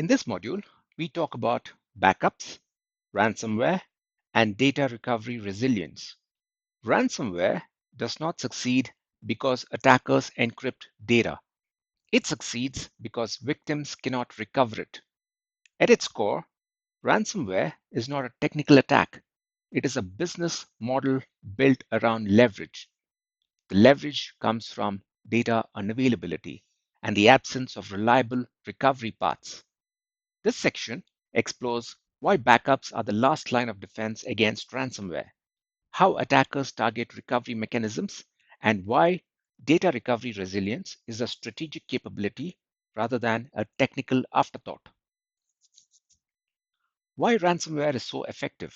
In this module, we talk about backups, ransomware, and data recovery resilience. Ransomware does not succeed because attackers encrypt data. It succeeds because victims cannot recover it. At its core, ransomware is not a technical attack. It is a business model built around leverage. The leverage comes from data unavailability and the absence of reliable recovery paths. This section explores why backups are the last line of defense against ransomware, how attackers target recovery mechanisms, and why data recovery resilience is a strategic capability rather than a technical afterthought. Why ransomware is so effective?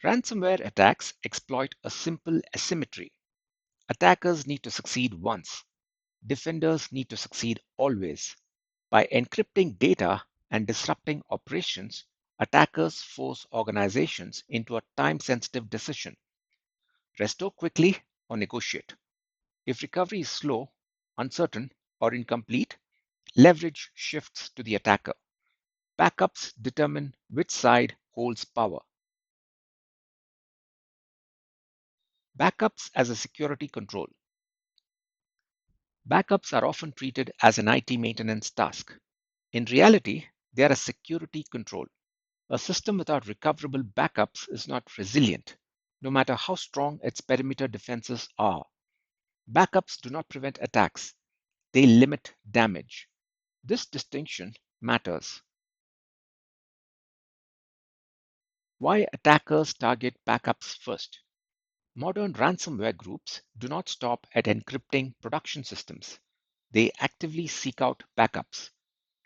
Ransomware attacks exploit a simple asymmetry. Attackers need to succeed once. Defenders need to succeed always. By encrypting data and disrupting operations, attackers force organizations into a time-sensitive decision: restore quickly or negotiate. If recovery is slow, uncertain, or incomplete, leverage shifts to the attacker. Backups determine which side holds power. Backups as a security control. Backups are often treated as an IT maintenance task. In reality, they are a security control. A system without recoverable backups is not resilient, no matter how strong its perimeter defenses are. Backups do not prevent attacks, they limit damage. This distinction matters. Why attackers target backups first? Modern ransomware groups do not stop at encrypting production systems. They actively seek out backups.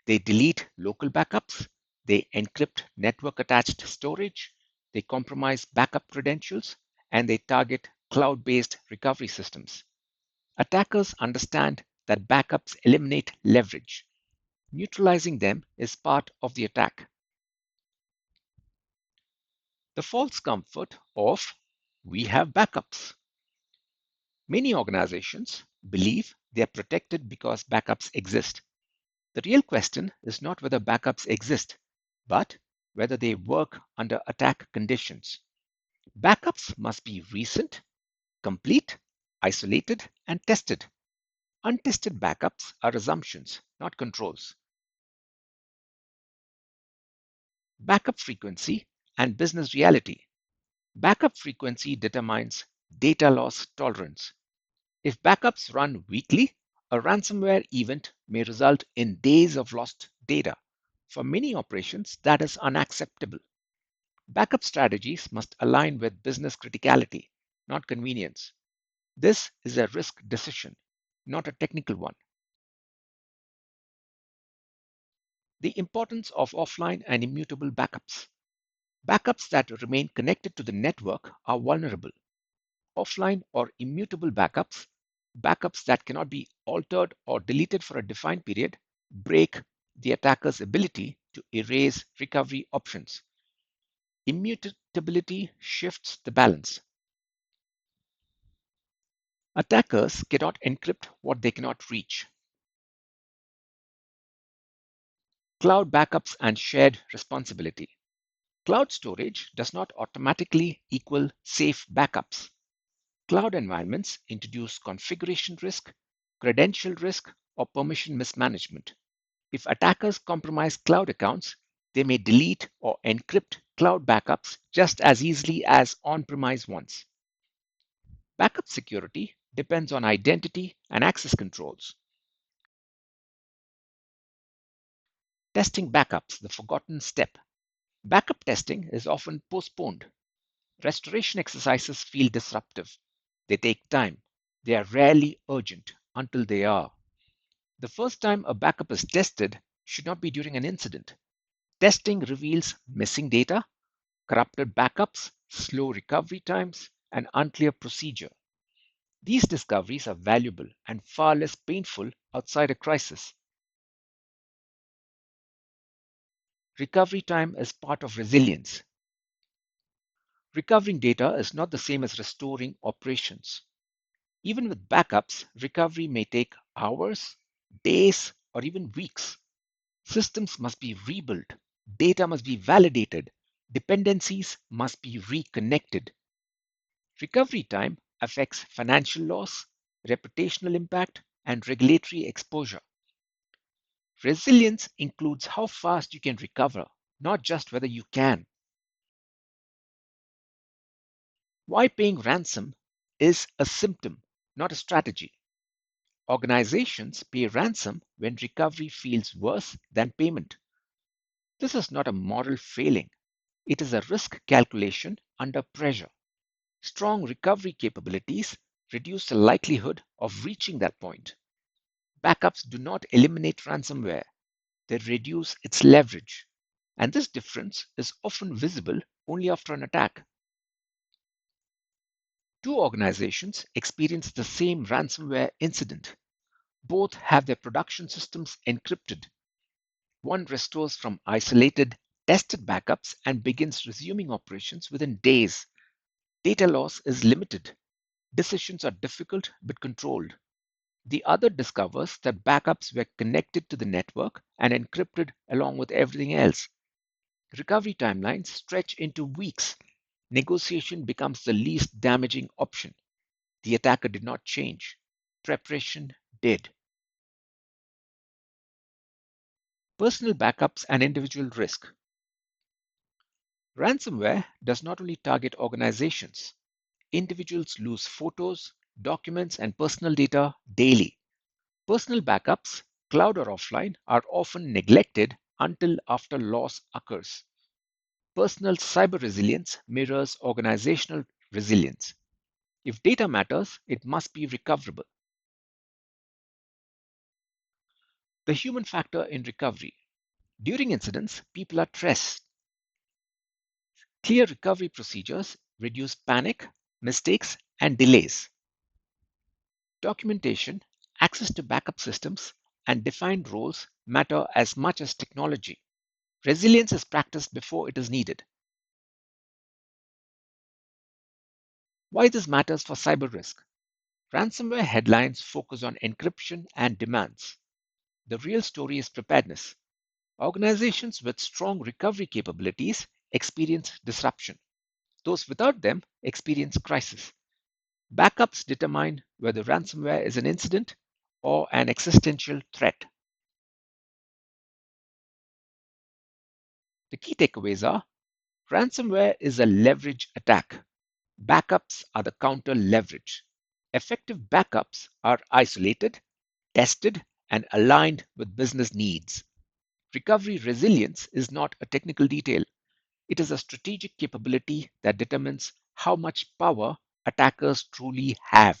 They delete local backups, they encrypt network attached storage, they compromise backup credentials, and they target cloud based recovery systems. Attackers understand that backups eliminate leverage. Neutralizing them is part of the attack. The false comfort of "we have backups." Many organizations believe they are protected because backups exist. The real question is not whether backups exist, but whether they work under attack conditions. Backups must be recent, complete, isolated, and tested. Untested backups are assumptions, not controls. Backup frequency and business reality. Backup frequency determines data loss tolerance. If backups run weekly, a ransomware event may result in days of lost data. For many operations, that is unacceptable. Backup strategies must align with business criticality, not convenience. This is a risk decision, not a technical one. The importance of offline and immutable backups. Backups that remain connected to the network are vulnerable. Offline or immutable backups, backups that cannot be altered or deleted for a defined period, break the attacker's ability to erase recovery options. Immutability shifts the balance. Attackers cannot encrypt what they cannot reach. Cloud backups and shared responsibility. Cloud storage does not automatically equal safe backups. Cloud environments introduce configuration risk, credential risk, or permission mismanagement. If attackers compromise cloud accounts, they may delete or encrypt cloud backups just as easily as on-premise ones. Backup security depends on identity and access controls. Testing backups, the forgotten step. Backup testing is often postponed. Restoration exercises feel disruptive. They take time. They are rarely urgent until they are. The first time a backup is tested should not be during an incident. Testing reveals missing data, corrupted backups, slow recovery times, and unclear procedure. These discoveries are valuable and far less painful outside a crisis. Recovery time is part of resilience. Recovering data is not the same as restoring operations. Even with backups, recovery may take hours, days, or even weeks. Systems must be rebuilt, data must be validated, dependencies must be reconnected. Recovery time affects financial loss, reputational impact, and regulatory exposure. Resilience includes how fast you can recover, not just whether you can. Why paying ransom is a symptom, not a strategy. Organizations pay ransom when recovery feels worse than payment. This is not a moral failing, it is a risk calculation under pressure. Strong recovery capabilities reduce the likelihood of reaching that point. Backups do not eliminate ransomware, they reduce its leverage. And this difference is often visible only after an attack. Two organizations experience the same ransomware incident. Both have their production systems encrypted. One restores from isolated, tested backups and begins resuming operations within days. Data loss is limited. Decisions are difficult but controlled. The other discovers that backups were connected to the network and encrypted along with everything else. Recovery timelines stretch into weeks. Negotiation becomes the least damaging option. The attacker did not change. Preparation did. Personal backups and individual risk. Ransomware does not only target organizations. Individuals lose photos, documents, and personal data daily. Personal backups, cloud or offline, are often neglected until after loss occurs. Personal cyber resilience mirrors organizational resilience. If data matters, it must be recoverable. The human factor in recovery. During incidents, people are stressed. Clear recovery procedures reduce panic, mistakes, and delays. Documentation, access to backup systems, and defined roles matter as much as technology. Resilience is practiced before it is needed. Why this matters for cyber risk? Ransomware headlines focus on encryption and demands. The real story is preparedness. Organizations with strong recovery capabilities experience disruption. Those without them experience crisis. Backups determine whether ransomware is an incident or an existential threat. The key takeaways are ransomware is a leverage attack. Backups are the counter leverage. Effective backups are isolated, tested, and aligned with business needs. Recovery resilience is not a technical detail, it is a strategic capability that determines how much power attackers truly have.